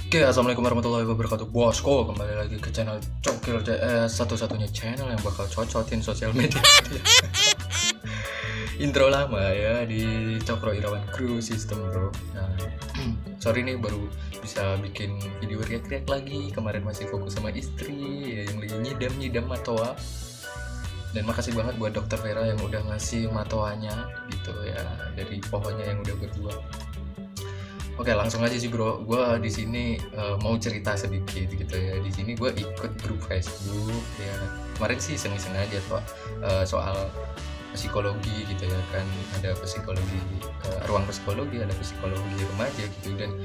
Oke, assalamualaikum warahmatullahi wabarakatuh. Bosku, kembali lagi ke channel Cokil CS, satu-satunya channel yang bakal cocotin sosial media. Intro lama ya di Cokro Irawan Crew System, bro. Nah, sorry nih baru bisa bikin video react lagi. Kemarin masih fokus sama istri ya, yang lagi nyidam matoa. Dan makasih banget buat Dokter Vera yang udah ngasih matoanya gitu ya, dari pohonnya yang udah berbuah. Oke, langsung aja sih bro. Gue di sini mau cerita sedikit gitu ya. Di sini gue ikut grup Facebook ya. Kemarin sih iseng-iseng aja soal psikologi gitu ya kan. Ada psikologi ruang psikologi, ada psikologi remaja gitu. Dan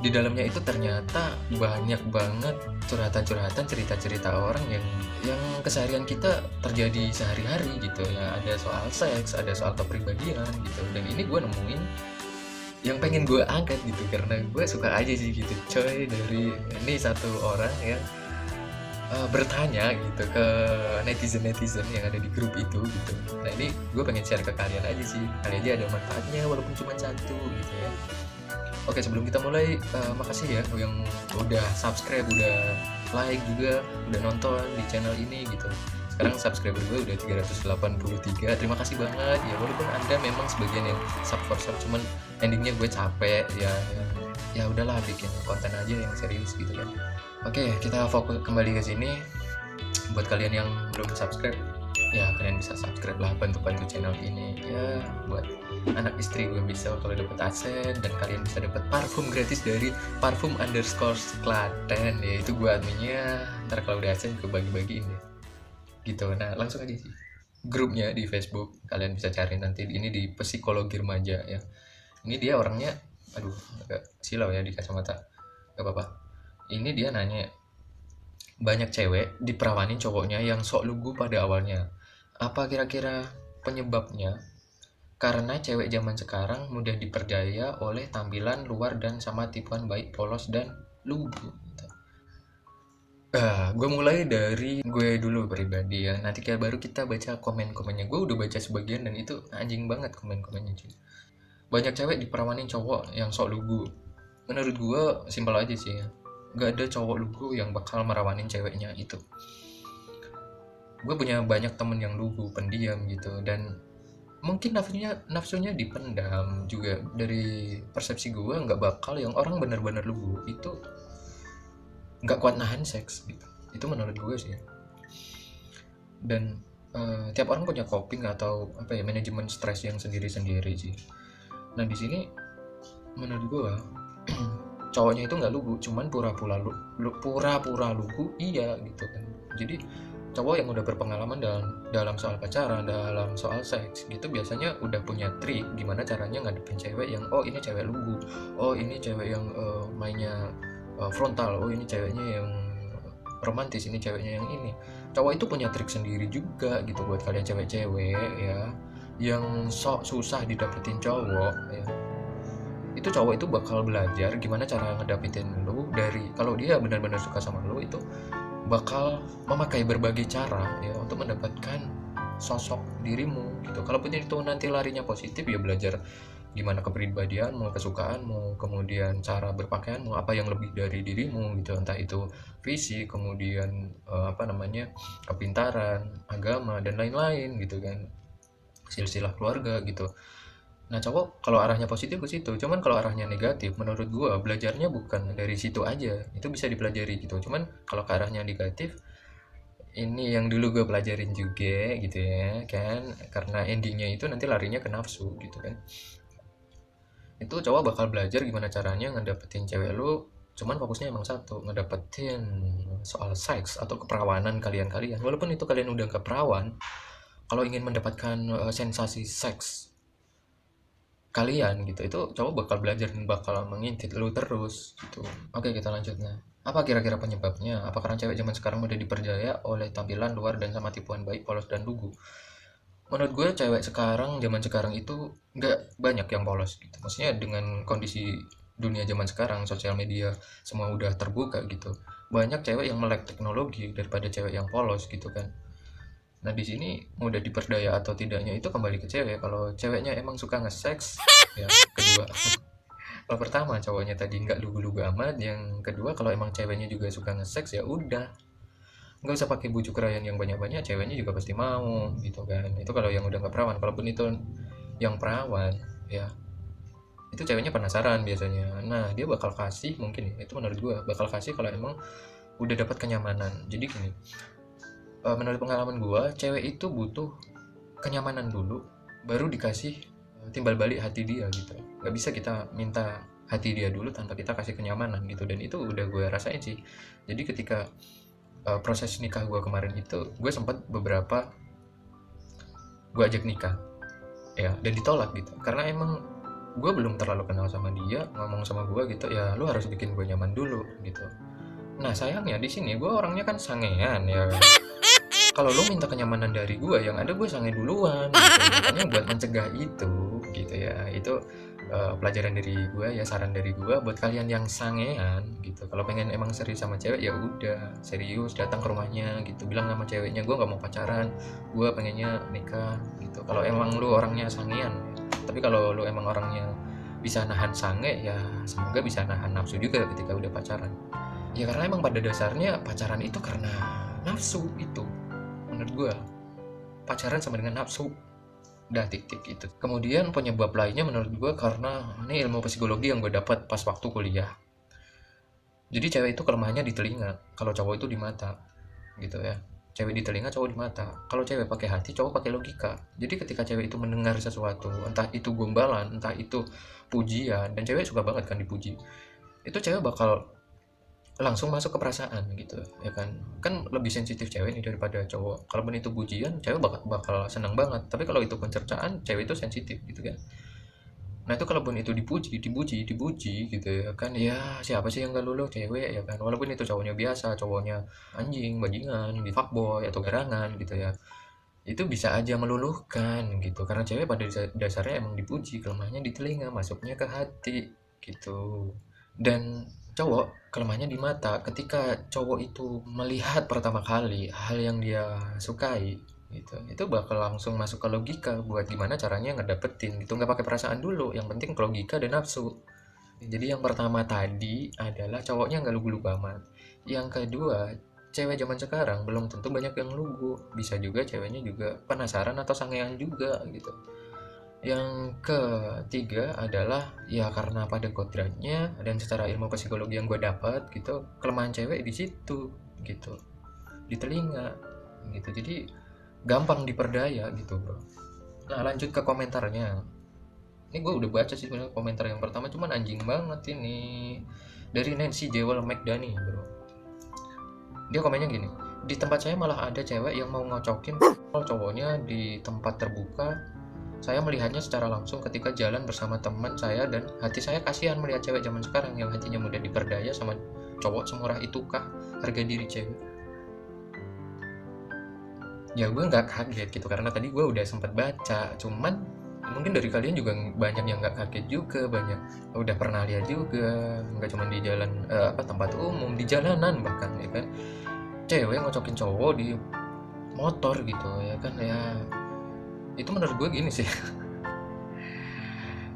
di dalamnya itu ternyata banyak banget curhatan-curhatan, cerita-cerita orang yang keseharian kita terjadi sehari-hari gitu ya. Ada soal seks, ada soal kepribadian gitu. Dan ini gue nemuin yang pengen gue angkat gitu karena gue suka aja sih gitu coy, dari ini satu orang yang bertanya gitu ke netizen yang ada di grup itu gitu. Nah ini gue pengen share ke kalian aja sih, kali aja ada manfaatnya walaupun cuma satu gitu ya. Oke, sebelum kita mulai, makasih ya yang udah subscribe, udah like juga, udah nonton di channel ini gitu. Sekarang subscriber gue udah 383. Terima kasih banget ya, walaupun Anda memang sebagian yang sub for sub, cuman endingnya gue capek ya udahlah, bikin konten aja yang serius gitu kan. Oke, kita fokus kembali ke sini. Buat kalian yang belum subscribe, ya kalian bisa subscribe lah, bantu channel ini ya, buat anak istri gue bisa kalau dapat asen, dan kalian bisa dapat parfum gratis dari parfum_Klaten ya, itu gue adminnya. Ntar kalau udah asen gue bagi-bagiin deh gitu. Nah langsung aja sih, grupnya di Facebook kalian bisa cari nanti, ini di psikologi remaja ya. Ini dia orangnya, aduh agak silau ya di kacamata, gak apa-apa. Ini dia nanya, banyak cewek diperawanin cowoknya yang sok lugu pada awalnya. Apa kira-kira penyebabnya? Karena cewek zaman sekarang mudah diperdaya oleh tampilan luar dan sama tipuan baik, polos, dan lugu. Gue mulai dari gue dulu pribadi ya. Nanti kayak baru kita baca komen-komennya. Gue udah baca sebagian dan itu anjing banget komen-komennya cuy. Banyak cewek diperawanin cowok yang sok lugu. Menurut gue simpel aja sih ya. Gak ada cowok lugu yang bakal merawanin ceweknya itu. Gue punya banyak temen yang lugu, pendiam gitu, dan mungkin nafsunya dipendam juga. Dari persepsi gue nggak bakal yang orang benar-benar lugu itu nggak kuat nahan seks gitu. Itu menurut gue sih. Dan tiap orang punya coping atau apa ya, manajemen stres yang sendiri-sendiri sih. Nah di sini menurut gue cowoknya itu nggak lugu, cuman pura-pura lugu iya gitu kan. Jadi cowok yang udah berpengalaman dalam soal pacaran, dalam soal seks gitu, biasanya udah punya trik gimana caranya ngadepin cewek yang oh ini cewek lugu, oh ini cewek yang mainnya frontal, oh ini ceweknya yang romantis, ini ceweknya yang ini. Cowok itu punya trik sendiri juga gitu buat kalian cewek-cewek ya yang sok susah didapetin cowok ya. Itu cowok itu bakal belajar gimana cara ngedapetin lu. Dari kalau dia benar-benar suka sama lu, itu bakal memakai berbagai cara ya untuk mendapatkan sosok dirimu gitu. Kalaupun itu nanti larinya positif, ya belajar gimana kepribadianmu, kesukaanmu, kemudian cara berpakaianmu, apa yang lebih dari dirimu gitu, entah itu fisik, kemudian kepintaran, agama, dan lain-lain gitu kan, silsilah keluarga gitu. Nah cowok kalau arahnya positif ke situ, cuman kalau arahnya negatif, menurut gua belajarnya bukan dari situ aja, itu bisa dipelajari gitu. Cuman kalau ke arahnya negatif, ini yang dulu gue pelajarin juga gitu ya kan, karena endingnya itu nanti larinya ke nafsu gitu kan. Itu cowok bakal belajar gimana caranya ngedapetin cewek lu, cuman fokusnya emang satu, ngedapetin soal seks atau keperawanan kalian, walaupun itu kalian udah keperawan. Kalau ingin mendapatkan sensasi seks kalian gitu, itu cowok bakal belajar dan bakal mengintip lu terus gitu. Oke, kita lanjut. Nah, apa kira-kira penyebabnya? Apa karena cewek zaman sekarang mudah diperdaya oleh tampilan luar dan sama tipuan baik, polos, dan lugu? Menurut gue cewek zaman sekarang itu nggak banyak yang polos gitu. Maksudnya dengan kondisi dunia zaman sekarang, sosial media semua udah terbuka gitu, banyak cewek yang melek teknologi daripada cewek yang polos gitu kan. Nah di sini mudah diperdaya atau tidaknya itu kembali ke cewek. Kalau ceweknya emang suka nge-seks ya kedua. Kalau pertama cowoknya tadi nggak lugu-lugu amat, yang kedua kalau emang ceweknya juga suka nge-seks ya udah, nggak usah pakai bujuk rayan yang banyak-banyak, ceweknya juga pasti mau gitu kan. Itu kalau yang udah nggak perawan. Kalaupun itu yang perawan ya, itu ceweknya penasaran biasanya. Nah dia bakal kasih, mungkin ya, itu menurut gua bakal kasih kalau emang udah dapat kenyamanan. Jadi gini, menurut pengalaman gua, cewek itu butuh kenyamanan dulu baru dikasih timbal balik hati dia gitu. Nggak bisa kita minta hati dia dulu tanpa kita kasih kenyamanan gitu. Dan itu udah gue rasain sih. Jadi ketika proses nikah gue kemarin itu, gue sempat beberapa gue ajak nikah ya, dan ditolak gitu karena emang gue belum terlalu kenal sama dia. Ngomong sama gue gitu ya, lu harus bikin gue nyaman dulu gitu. Nah sayangnya di sini gue orangnya kan sangean ya. Kalau lo minta kenyamanan dari gue, yang ada gue sange duluan gitu. Makanya buat mencegah itu gitu ya, itu pelajaran dari gue ya, saran dari gue buat kalian yang sangean gitu. Kalau pengen emang serius sama cewek ya udah serius, datang ke rumahnya gitu, bilang sama ceweknya gue nggak mau pacaran, gue pengennya nikah gitu. Kalau emang lo orangnya sangean ya. Tapi kalau lo emang orangnya bisa nahan sange ya, semoga bisa nahan nafsu juga ketika udah pacaran ya, karena emang pada dasarnya pacaran itu karena nafsu. Itu menurut gue pacaran sama dengan nafsu, udah titik itu. Kemudian penyebab lainnya menurut gue karena ini ilmu psikologi yang gue dapat pas waktu kuliah. Jadi cewek itu kelemahannya di telinga, kalau cowok itu di mata gitu ya. Cewek di telinga, cowok di mata. Kalau cewek pakai hati, cowok pakai logika. Jadi ketika cewek itu mendengar sesuatu, entah itu gombalan, entah itu pujian, dan cewek suka banget kan dipuji, itu cewek bakal langsung masuk ke perasaan gitu ya kan lebih sensitif cewek nih daripada cowok. Kalaupun itu pujian, cewek bakal senang banget, tapi kalau itu pencercaan, cewek itu sensitif gitu kan. Nah itu kalaupun itu dipuji gitu ya kan, ya siapa sih yang gak luluh, cewek ya kan. Walaupun itu cowoknya biasa, cowoknya anjing, bajingan, di fuckboy atau garangan gitu ya, itu bisa aja meluluhkan gitu, karena cewek pada dasarnya emang dipuji, kelemahannya di telinga, masuknya ke hati gitu. Dan cowok kelemahannya di mata. Ketika cowok itu melihat pertama kali hal yang dia sukai gitu, itu bakal langsung masuk ke logika buat gimana caranya ngedapetin gitu, nggak pakai perasaan dulu, yang penting ke logika dan nafsu. Jadi yang pertama tadi adalah cowoknya nggak lugu-lugu amat. Yang kedua, cewek zaman sekarang belum tentu banyak yang lugu, bisa juga ceweknya juga penasaran atau sangean juga gitu. Yang ketiga adalah ya karena pada kodratnya dan secara ilmu psikologi yang gue dapat gitu, kelemahan cewek di situ gitu, di telinga gitu. Jadi gampang diperdaya gitu bro. Nah lanjut ke komentarnya. Ini gue udah baca sih sebenarnya komentar yang pertama, cuman anjing banget ini, dari Nancy Jewel McDani bro. Dia komennya gini, di tempat saya malah ada cewek yang mau ngocokin cowoknya di tempat terbuka. Saya melihatnya secara langsung ketika jalan bersama teman saya, dan hati saya kasihan melihat cewek zaman sekarang yang hatinya mudah diperdaya sama cowok semurah itukah harga diri cewek. Ya gue nggak kaget gitu, karena tadi gue udah sempat baca, cuman mungkin dari kalian juga banyak yang nggak kaget juga, banyak udah pernah lihat juga, nggak cuma di jalan tempat umum, di jalanan bahkan ya kan, cewek ngocokin cowok di motor gitu ya kan ya. Itu menurut gue gini sih.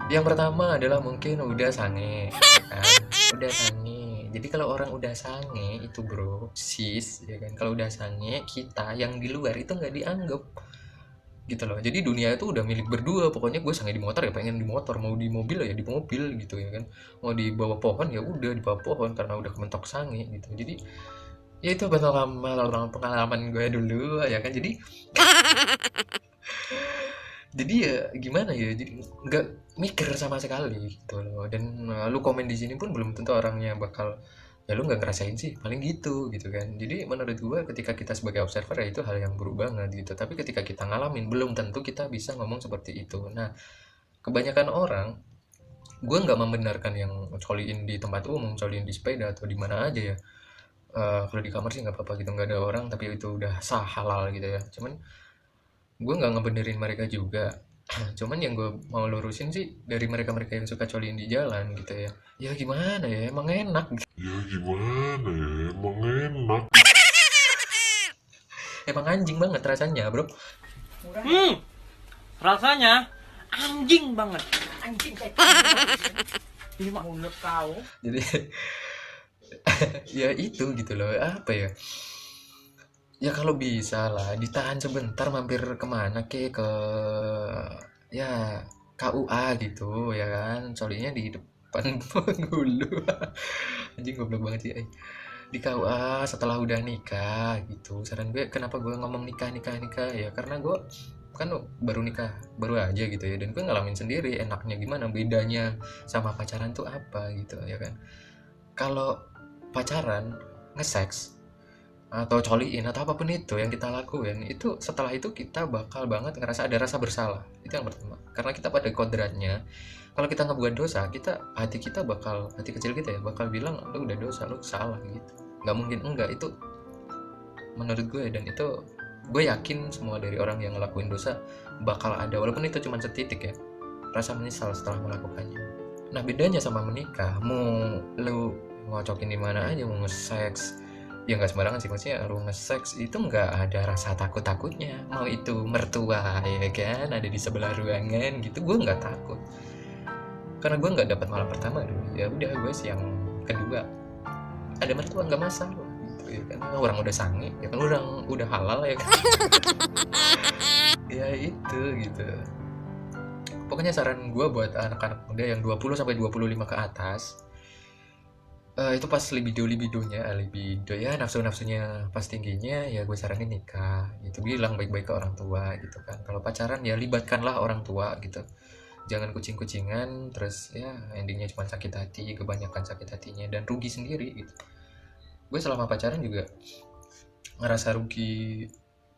Yang pertama adalah mungkin udah sange kan? Udah sange. Jadi kalau orang udah sange itu bro, sis ya kan, kalau udah sange, kita yang di luar itu nggak dianggap gitu loh. Jadi dunia itu udah milik berdua. Pokoknya gue sange di motor ya pengen di motor, mau di mobil ya di mobil gitu ya kan, mau di bawah pohon ya udah di bawah pohon karena udah kementok sange gitu. Jadi ya itu pengalaman gue dulu ya kan. Jadi ya gimana ya, jadi nggak mikir sama sekali gitu loh. Dan lu komen di sini pun belum tentu orangnya bakal, ya lu nggak ngerasain sih paling gitu kan. Jadi menurut gua ketika kita sebagai observer ya itu hal yang buruk banget gitu, tapi ketika kita ngalamin belum tentu kita bisa ngomong seperti itu. Nah kebanyakan orang, gua nggak membenarkan yang coliin di tempat umum, coliin di sepeda atau di mana aja ya. Kalau di kamar sih nggak apa-apa gitu, nggak ada orang, tapi itu udah sah, halal gitu ya. Cuman gue nggak ngebenerin mereka juga. Cuman yang gue mau lurusin sih dari mereka-mereka yang suka coliin di jalan gitu ya, ya gimana ya, emang enak gitu. Emang anjing banget rasanya bro. Rasanya anjing banget. Anjing kayak Ini mak mulut kau. Jadi ya itu gitu loh, apa ya, ya kalau bisa lah ditahan sebentar, mampir kemana ke ya KUA gitu ya kan, soalnya di depan penghulu. Anjing goblok banget sih, di KUA setelah udah nikah gitu. Saran gue, kenapa gue ngomong nikah nikah nikah ya, karena gue kan baru nikah baru aja gitu ya, dan gue ngalamin sendiri enaknya gimana, bedanya sama pacaran tuh apa gitu ya kan. Kalau pacaran nge-sex atau coliin atau apapun itu yang kita lakuin, itu setelah itu kita bakal banget ngerasa ada rasa bersalah. Itu yang pertama, karena kita pada kodratnya kalau kita ngebuat dosa, hati kita bakal, hati kecil kita ya bakal bilang lu udah dosa, lu salah gitu. Nggak mungkin enggak, itu menurut gue. Dan itu gue yakin semua dari orang yang ngelakuin dosa bakal ada, walaupun itu cuma setitik ya, rasa menyesal setelah melakukannya. Nah bedanya sama menikah, mau lu ngocokin di mana aja, mau nge-sex ya nggak sembarangan sih, maksudnya lu nge-sex itu nggak ada rasa takut-takutnya, mau itu mertua ya kan ada di sebelah ruangan gitu, gue nggak takut karena gue nggak dapat malam pertama dulu. Ya udah, gue sih yang kedua ada mertua nggak masalah gitu ya kan, orang udah sange ya kan, orang udah halal ya kan. Ya itu gitu. Pokoknya saran gue buat anak-anak muda yang 20 sampai 25 ke atas, itu pas libido ya, nafsu-nafsunya pas tingginya, ya gue saranin nikah gitu, bilang baik-baik ke orang tua gitu kan. Kalau pacaran ya libatkanlah orang tua gitu, jangan kucing-kucingan terus ya endingnya cuma sakit hati, kebanyakan sakit hatinya dan rugi sendiri gitu. Gue selama pacaran juga ngerasa rugi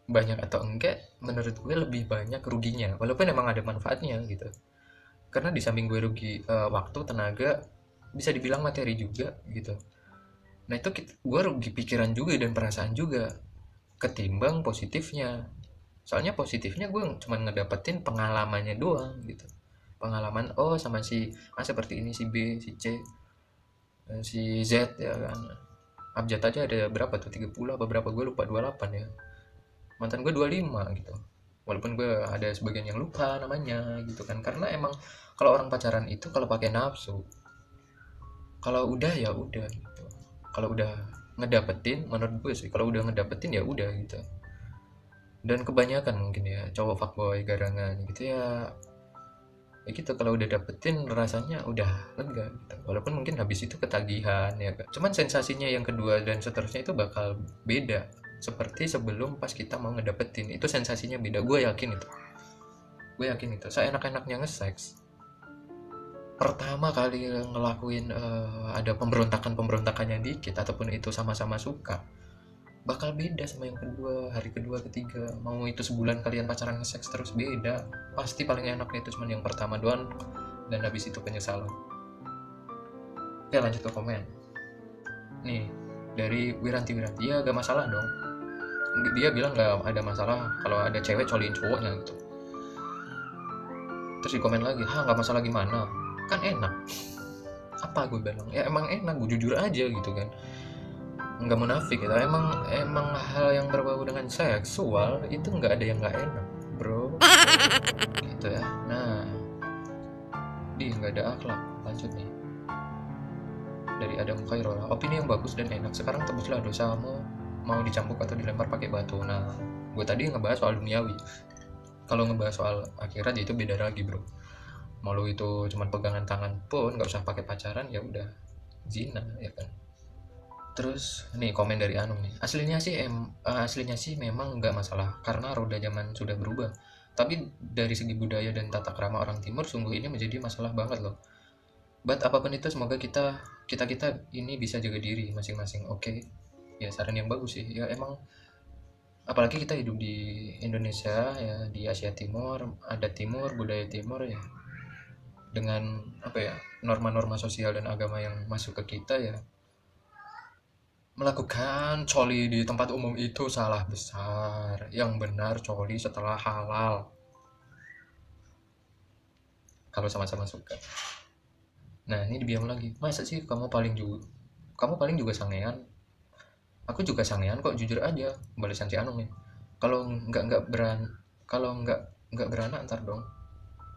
banyak atau enggak, menurut gue lebih banyak ruginya, walaupun emang ada manfaatnya gitu. Karena di samping gue rugi waktu, tenaga, bisa dibilang materi juga gitu. Nah itu gue rugi pikiran juga dan perasaan juga, ketimbang positifnya. Soalnya positifnya gue cuma ngedapetin pengalamannya doang gitu. Pengalaman, oh sama si A seperti ini, si B, si C, si Z ya kan. Abjad aja ada berapa tuh, 30 apa berapa, gue lupa, 28 ya. Mantan gue 25 gitu. Walaupun gue ada sebagian yang lupa namanya gitu kan. Karena emang kalau orang pacaran itu kalau pakai nafsu, kalau udah ya udah gitu. Kalau udah ngedapetin, menurut gue sih kalau udah ngedapetin ya udah gitu. Dan kebanyakan mungkin ya cowok fuckboy garangan gitu ya, ya gitu, kalau udah dapetin rasanya udah lega gitu. Walaupun mungkin habis itu ketagihan ya kan, cuman sensasinya yang kedua dan seterusnya itu bakal beda. Seperti sebelum pas kita mau ngedapetin, itu sensasinya beda, gue yakin itu saya enak-enaknya nge-sex, pertama kali ngelakuin ada pemberontakannya dikit ataupun itu sama-sama suka, bakal beda sama yang kedua, hari kedua, ketiga. Mau itu sebulan kalian pacaran nge-sex terus, beda. Pasti paling enaknya itu cuma yang pertama doang, dan habis itu penyesalan. Oke, lanjut ke komen. Nih, dari Wiranti. Ya gak masalah dong. Dia bilang gak ada masalah kalau ada cewek coliin cowoknya gitu. Terus di komen lagi, gak masalah gimana? Kan enak. Apa gue bilang? Ya emang enak, gue jujur aja gitu kan. Nggak munafik gitu, emang hal yang berbau dengan seksual itu nggak ada yang nggak enak bro, gitu ya. Nah nggak ada akhlak. Lanjut nih, dari Adam Khairul, opini yang bagus dan enak. Sekarang tebuslah dosamu, mau dicambuk atau dilempar pakai batu. Nah gue tadi ngebahas soal duniawi, kalau ngebahas soal akhirat itu beda lagi bro. Mau lu itu cuman pegangan tangan pun nggak usah pakai pacaran, ya udah zina ya kan. Terus nih komen dari Anung nih, aslinya sih memang nggak masalah karena roda zaman sudah berubah. Tapi dari segi budaya dan tata krama orang timur, sungguh ini menjadi masalah banget loh. But apapun itu, semoga kita ini bisa jaga diri masing-masing. Oke, ya saran yang bagus sih. Ya emang apalagi kita hidup di Indonesia ya, di Asia Timur, adat timur, budaya timur ya, dengan apa ya, norma-norma sosial dan agama yang masuk ke kita ya, melakukan coli di tempat umum itu salah besar. Yang benar coli setelah halal, kalau sama-sama suka. Nah ini dibilang lagi, masa sih kamu paling juga sangean? Aku juga sangean kok, jujur aja, balasan si Anung nih. Kalau nggak beranak ntar dong.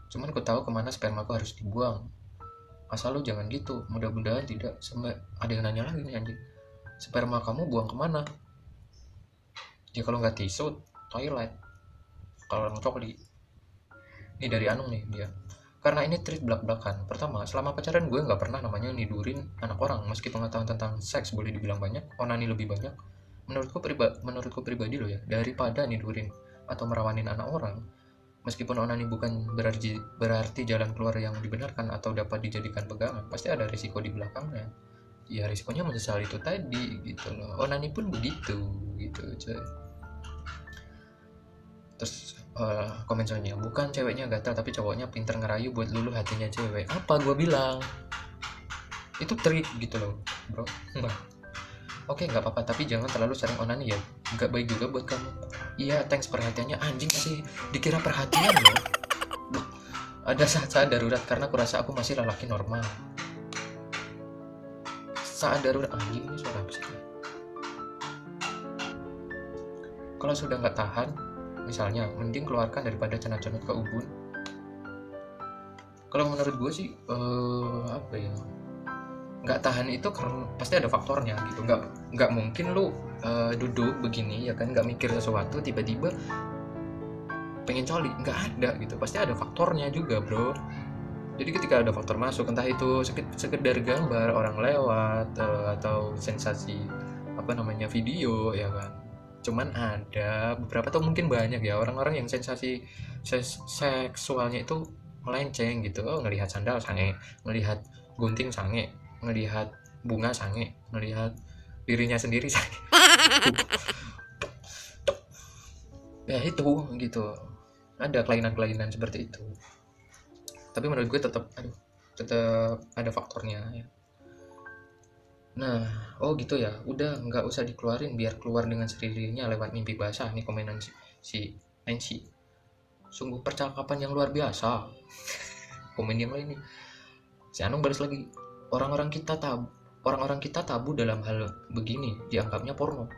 Cuman ku tahu kemana spermaku harus dibuang. asal lu jangan gitu. Mudah-mudahan tidak. Sampai ada yang nanya lagi nih anjing, sperma kamu buang kemana? Ya kalau nggak tisu, toilet. Kalau orang cokli. Ini dari Anung nih dia. Karena ini treat belak-belakan. Pertama, selama pacaran gue nggak pernah namanya nidurin anak orang. Meski pengetahuan tentang seks boleh dibilang banyak, onani lebih banyak. Menurutku pribadi loh ya, daripada nidurin atau merawanin anak orang. Meskipun onani bukan berarti jalan keluar yang dibenarkan atau dapat dijadikan pegangan, pasti ada risiko di belakangnya. Ya risikonya menyesal itu tadi gitu loh. Onani pun begitu gitu coy. Terus komen soalnya, bukan ceweknya gatal tapi cowoknya pinter ngerayu buat luluh hatinya cewek. Apa gue bilang? Itu trik gitu loh bro. Oke nggak apa-apa, tapi jangan terlalu sering onani ya, nggak baik juga buat kamu. Iya thanks perhatiannya, anjing masih dikira perhatian loh. Ada saat-saat darurat karena kurasa aku masih lelaki normal. Saat darurat, anjing ini suara apa sih? Kalau sudah nggak tahan, misalnya, mending keluarkan daripada cenat-cenut ke ubun. Kalau menurut gue sih, apa ya? Nggak tahan itu karena pasti ada faktornya gitu. Nggak mungkin lu duduk begini ya kan, nggak mikir sesuatu tiba-tiba pengen coli, nggak ada gitu. Pasti ada faktornya juga bro. Jadi ketika ada faktor masuk, entah itu sekedar gambar orang lewat atau sensasi apa namanya video ya kan. Cuman ada beberapa atau mungkin banyak ya orang-orang yang sensasi seksualnya itu melenceng gitu. Oh, ngelihat sandal sange, ngelihat gunting sange, ngelihat bunga sange, ngelihat dirinya sendiri sange. Ya itu gitu. Ada kelainan-kelainan seperti itu. Tapi menurut gue tetap ada faktornya ya. Nah, oh gitu ya. Udah nggak usah dikeluarin, biar keluar dengan sendirinya lewat mimpi basah. Nih komenan si Nancy. Sungguh percakapan yang luar biasa. Komen yang lain nih. Si Anung balas lagi. Orang-orang kita tabu dalam hal begini, dianggapnya porno.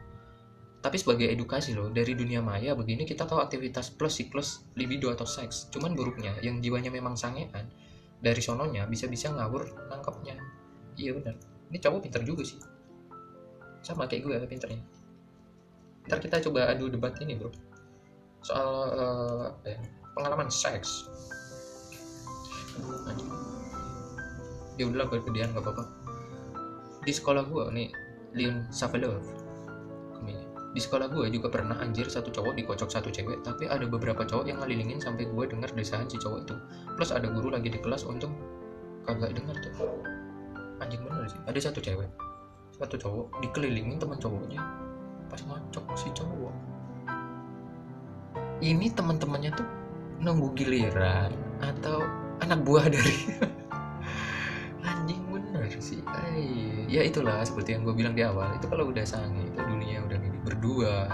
Tapi sebagai edukasi loh, dari dunia maya begini kita tahu aktivitas plus siklus libido atau seks. Cuman buruknya, yang jiwanya memang sangean, dari sononya bisa-bisa ngawur nangkepnya. Iya benar. Ini cowok pinter juga sih. Sama kayak gue pinternya. Ntar kita coba adu debat ini bro. Soal pengalaman seks. Ya udahlah bergedean gak apa-apa. Di sekolah gue nih, Leon Savelov. Di sekolah gue juga pernah anjir satu cowok dikocok satu cewek, tapi ada beberapa cowok yang ngelilingin sampai gue denger desahan si cowok itu. Plus ada guru lagi di kelas, untung kagak denger tuh. Anjing bener sih, ada satu cowok dikelilingin teman cowoknya pas ngocok si cowok. Ini teman-temannya tuh nunggu giliran atau anak buah dari anjing bener sih. Ya itulah seperti yang gue bilang di awal, itu kalau udah sange itu dunia udah milik berdua.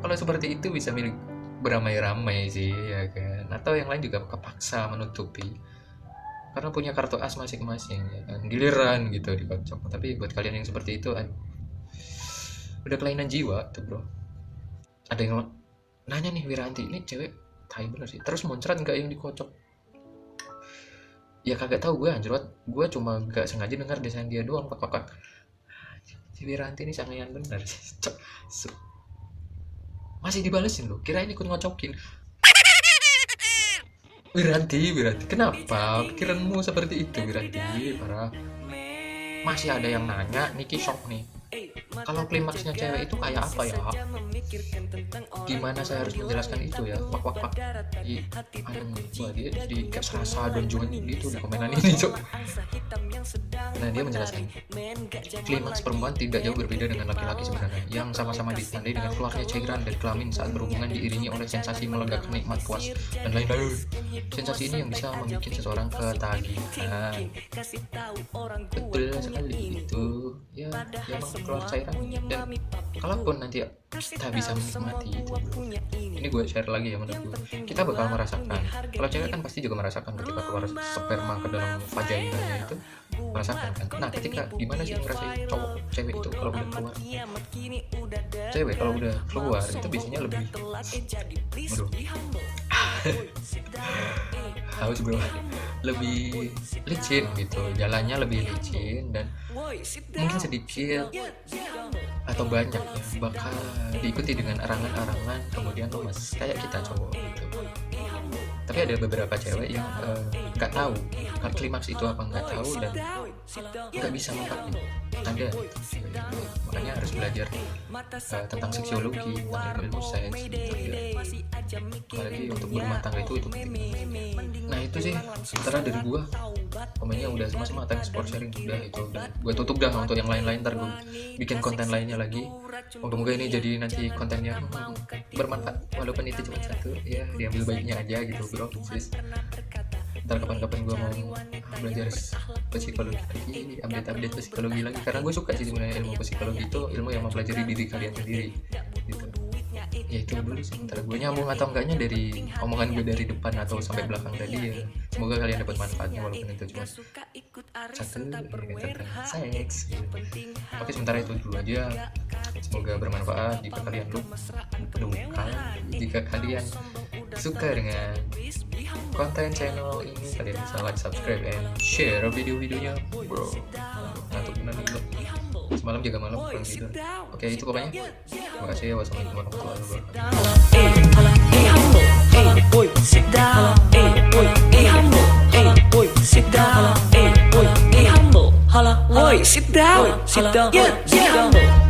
Kalau seperti itu bisa milik beramai-ramai sih ya kan, atau yang lain juga kepaksa menutupi karena punya kartu as masing-masing ya kan, giliran gitu dikocok. Tapi buat kalian yang seperti itu udah kelainan jiwa tuh bro. Ada yang nanya nih, Wiranti ini cewek tai bener sih, terus muncrat nggak yang dikocok? Ya kagak tahu gue anjrot, gue cuma gak sengaja dengar desain dia doang pak. Si Wiranti ini sangean bener sih. Masih dibalesin loh, kirain ikut ngocokin. Wiranti, kenapa pikiranmu seperti itu Wiranti? Parah. Masih ada yang nanya, Niki shock nih. Kalau klimaksnya cewek itu kayak apa ya? Gimana saya harus menjelaskan itu ya? Pak. Dia jadi kayak serasa dan juga gitu di komenan ini cok. Nah dia menjelaskan, klimaks perempuan tidak jauh berbeda dengan laki-laki sebenarnya, yang sama-sama ditandai dengan keluarnya cairan dari kelamin saat berhubungan, diiringi oleh sensasi melegakan, nikmat, puas, dan lain-lain. Sensasi ini yang bisa membuat seseorang ketagihan. Betul sekali itu. Ya emang keluar cairan. Dan kalaupun nanti kita bisa menikmati itu. Ini gue share lagi ya, menurut gue kita bakal merasakan, kalau cewek kan pasti juga merasakan ketika keluar sperma ke dalam vaginanya itu, merasakan kan. Nah ketika gimana sih ngerasain cowok cewek itu kalau udah keluar, cewek kalau udah keluar itu biasanya lebih haus bro, lebih licin gitu, jalannya lebih licin, dan mungkin sedikit atau banyak ya bakal diikuti dengan arangan-arangan kemudian lemes kayak kita cowok gitu. Tapi ada beberapa cewek yang nggak tahu klimaks itu apa, nggak tahu dan nggak bisa mengungkapnya, ada gitu. Makanya harus belajar tentang seksiologi, tentang ilmu seks gitu, apalagi untuk berumah tangga itu penting. Nah itu sih sementara dari gua, komennya udah sama-sama thanks for sharing, udah itu udah gue tutup dah. Untuk yang lain-lain ntar gue bikin konten lainnya lagi, moga-moga ini jadi nanti konten yang bermanfaat walaupun itu cuma satu ya, diambil baiknya aja gitu bro sis. Ntar kapan-kapan gue mau belajar psikologi lagi, update psikologi lagi, karena gue suka sih sebenarnya ilmu psikologi itu ilmu yang mempelajari diri kalian sendiri gitu. Ya itu dulu sih, sementara gue nyambung atau enggaknya dari omongan gue dari depan atau sampai belakang tadi ya, semoga kalian dapat manfaatnya walaupun itu cuma satu tentang seks gitu. Oke sementara itu dulu aja, semoga bermanfaat. Jika kalian jika kalian suka dengan konten channel ini, kalian bisa like, subscribe, and share video-videonya bro. Ngantuk bener nih bro, semalam jaga malam kurang tidur. Oke itu pokoknya, terima kasih ya, wassalamualaikum warahmatullahi wabarakatuh.